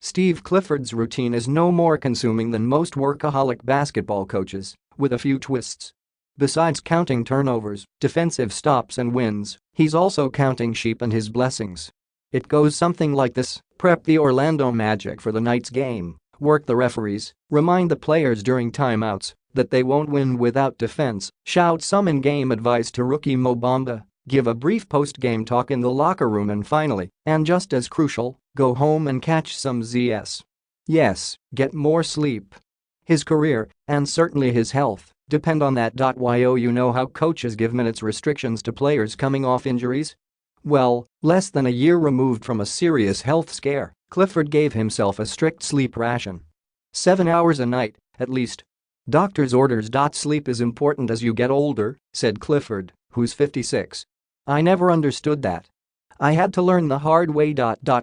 Steve Clifford's routine is no more consuming than most workaholic basketball coaches, with a few twists. Besides counting turnovers, defensive stops and wins, he's also counting sheep and his blessings. It goes something like this: prep the Orlando Magic for the night's game, work the referees, remind the players during timeouts that they won't win without defense, shout some in-game advice to rookie Mo Bamba, give a brief post-game talk in the locker room, and finally, and just as crucial, go home and catch some ZS. Yes, get more sleep. His career, and certainly his health, depend on that. You know how coaches give minutes restrictions to players coming off injuries? Well, less than a year removed from a serious health scare, Clifford gave himself a strict sleep ration. 7 hours a night, at least. Doctor's orders. Sleep is important as you get older, said Clifford, who's 56. I never understood that. I had to learn the hard way.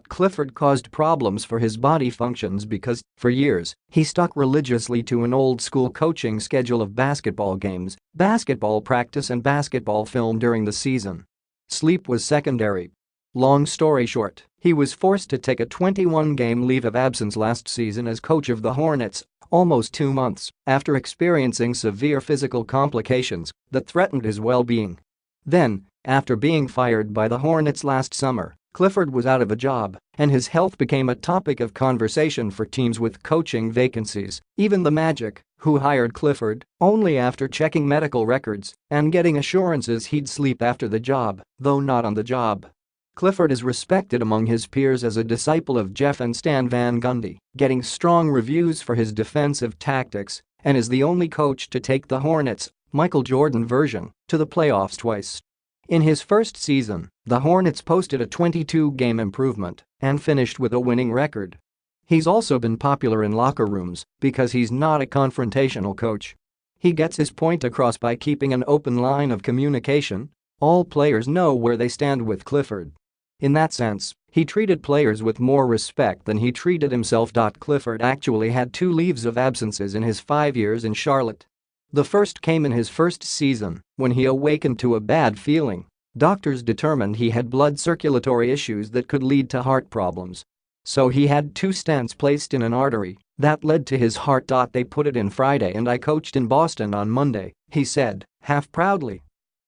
Clifford caused problems for his body functions because, for years, he stuck religiously to an old-school coaching schedule of basketball games, basketball practice and basketball film during the season. Sleep was secondary. Long story short, he was forced to take a 21-game leave of absence last season as coach of the Hornets, almost 2 months after experiencing severe physical complications that threatened his well-being. Then, after being fired by the Hornets last summer, Clifford was out of a job, and his health became a topic of conversation for teams with coaching vacancies, even the Magic, who hired Clifford only after checking medical records and getting assurances he'd sleep after the job, though not on the job. Clifford is respected among his peers as a disciple of Jeff and Stan Van Gundy, getting strong reviews for his defensive tactics, and is the only coach to take the Hornets' Michael Jordan version to the playoffs twice. In his first season, the Hornets posted a 22-game improvement and finished with a winning record. He's also been popular in locker rooms because he's not a confrontational coach. He gets his point across by keeping an open line of communication. All players know where they stand with Clifford. In that sense, he treated players with more respect than he treated himself. Clifford actually had 2 leaves of absences in his 5 years in Charlotte. The first came in his first season, when he awakened to a bad feeling. Doctors determined he had blood circulatory issues that could lead to heart problems. So he had 2 stents placed in an artery that led to his heart. They put it in Friday and I coached in Boston on Monday, he said, half proudly.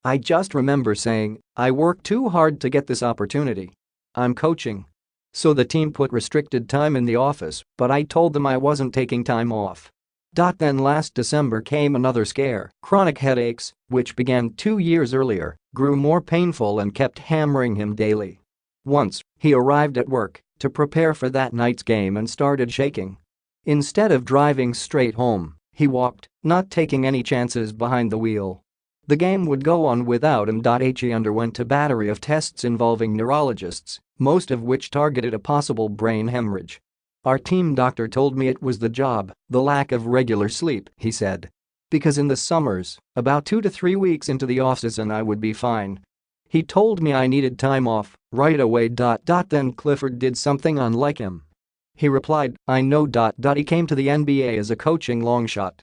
I just remember saying, I worked too hard to get this opportunity. I'm coaching. So the team put restricted time in the office, but I told them I wasn't taking time off. Then last December came another scare. Chronic headaches, which began 2 years earlier, grew more painful and kept hammering him daily. Once, he arrived at work to prepare for that night's game and started shaking. Instead of driving straight home, he walked, not taking any chances behind the wheel. The game would go on without him. He underwent a battery of tests involving neurologists, most of which targeted a possible brain hemorrhage. Our team doctor told me it was the job, the lack of regular sleep, he said. Because in the summers, about 2 to 3 weeks into the off-season I would be fine. He told me I needed time off right away. Then Clifford did something unlike him. He replied, I know. He came to the NBA as a coaching longshot.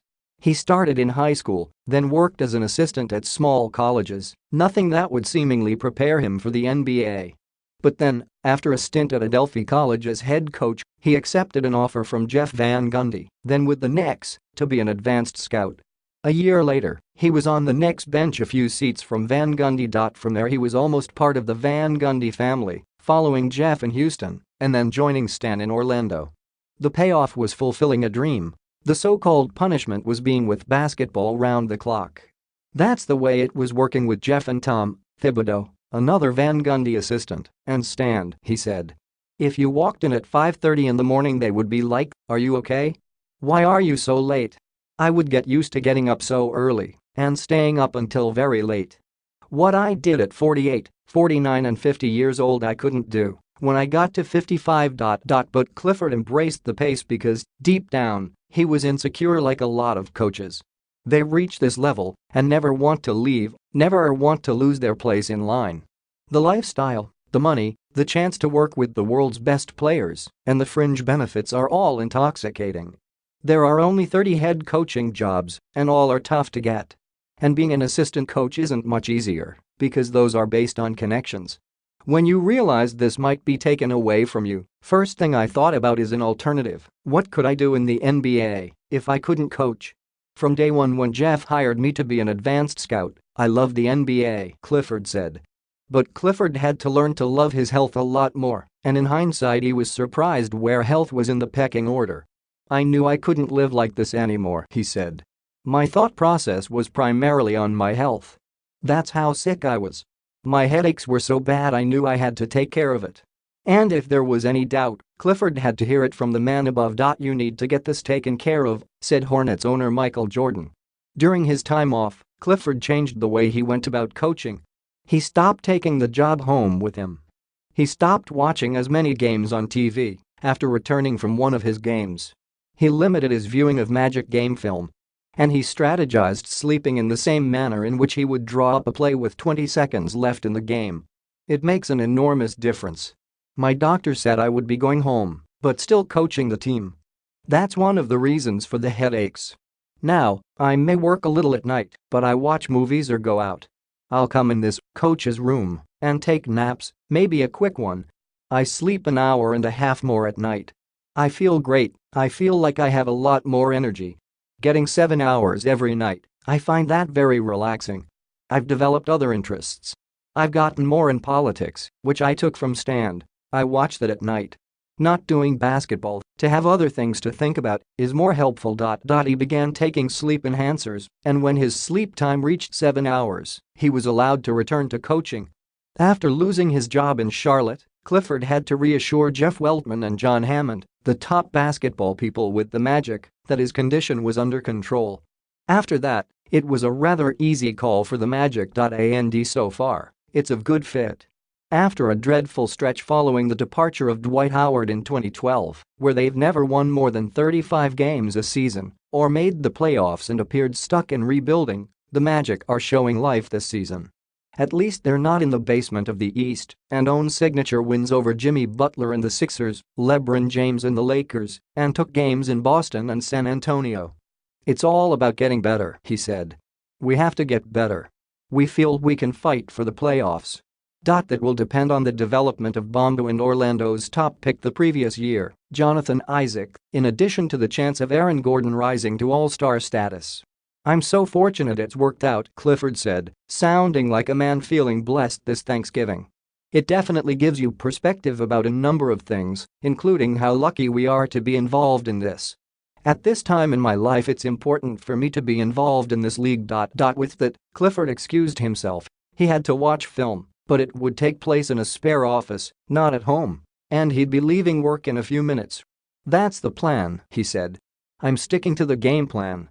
He started in high school, then worked as an assistant at small colleges, nothing that would seemingly prepare him for the NBA. But then, after a stint at Adelphi College as head coach, he accepted an offer from Jeff Van Gundy, then with the Knicks, to be an advanced scout. A year later, he was on the Knicks bench a few seats from Van Gundy. From there he was almost part of the Van Gundy family, following Jeff in Houston and then joining Stan in Orlando. The payoff was fulfilling a dream. The so-called punishment was being with basketball round the clock. That's the way it was working with Jeff and Tom Thibodeau, another Van Gundy assistant, and Stan, he said. If you walked in at 5:30 in the morning they would be like, are you okay? Why are you so late? I would get used to getting up so early and staying up until very late. What I did at 48, 49 and 50 years old I couldn't do when I got to 55. But Clifford embraced the pace because, deep down, he was insecure like a lot of coaches. They reach this level and never want to leave, never want to lose their place in line. The lifestyle, the money, the chance to work with the world's best players, and the fringe benefits are all intoxicating. There are only 30 head coaching jobs, and all are tough to get. And being an assistant coach isn't much easier, because those are based on connections. When you realized this might be taken away from you, first thing I thought about is an alternative. What could I do in the NBA if I couldn't coach? From day one when Jeff hired me to be an advanced scout, I loved the NBA, Clifford said. But Clifford had to learn to love his health a lot more, and in hindsight he was surprised where health was in the pecking order. I knew I couldn't live like this anymore, he said. My thought process was primarily on my health. That's how sick I was. My headaches were so bad I knew I had to take care of it. And if there was any doubt, Clifford had to hear it from the man above. You need to get this taken care of, said Hornets owner Michael Jordan. During his time off, Clifford changed the way he went about coaching. He stopped taking the job home with him. He stopped watching as many games on TV after returning from one of his games. He limited his viewing of Magic game film. And he strategized sleeping in the same manner in which he would draw up a play with 20 seconds left in the game. It makes an enormous difference. My doctor said I would be going home, but still coaching the team. That's one of the reasons for the headaches. Now, I may work a little at night, but I watch movies or go out. I'll come in this coach's room and take naps, maybe a quick one. I sleep an hour and a half more at night. I feel great, I feel like I have a lot more energy. Getting 7 hours every night, I find that very relaxing. I've developed other interests. I've gotten more in politics, which I took from stand. I watch that at night. Not doing basketball, to have other things to think about, is more helpful. He began taking sleep enhancers, and when his sleep time reached 7 hours, he was allowed to return to coaching. After losing his job in Charlotte, Clifford had to reassure Jeff Weltman and John Hammond, the top basketball people with the Magic, that his condition was under control. After that, it was a rather easy call for the Magic. And so far, it's a good fit. After a dreadful stretch following the departure of Dwight Howard in 2012, where they've never won more than 35 games a season or made the playoffs and appeared stuck in rebuilding, the Magic are showing life this season. At least they're not in the basement of the East and own signature wins over Jimmy Butler and the Sixers, LeBron James and the Lakers, and took games in Boston and San Antonio. It's all about getting better, he said. We have to get better. We feel we can fight for the playoffs. That will depend on the development of Bamba and Orlando's top pick the previous year, Jonathan Isaac, in addition to the chance of Aaron Gordon rising to all-star status. I'm so fortunate it's worked out, Clifford said, sounding like a man feeling blessed this Thanksgiving. It definitely gives you perspective about a number of things, including how lucky we are to be involved in this. At this time in my life it's important for me to be involved in this league. With that, Clifford excused himself. He had to watch film, but it would take place in a spare office, not at home. And he'd be leaving work in a few minutes. That's the plan, he said. I'm sticking to the game plan.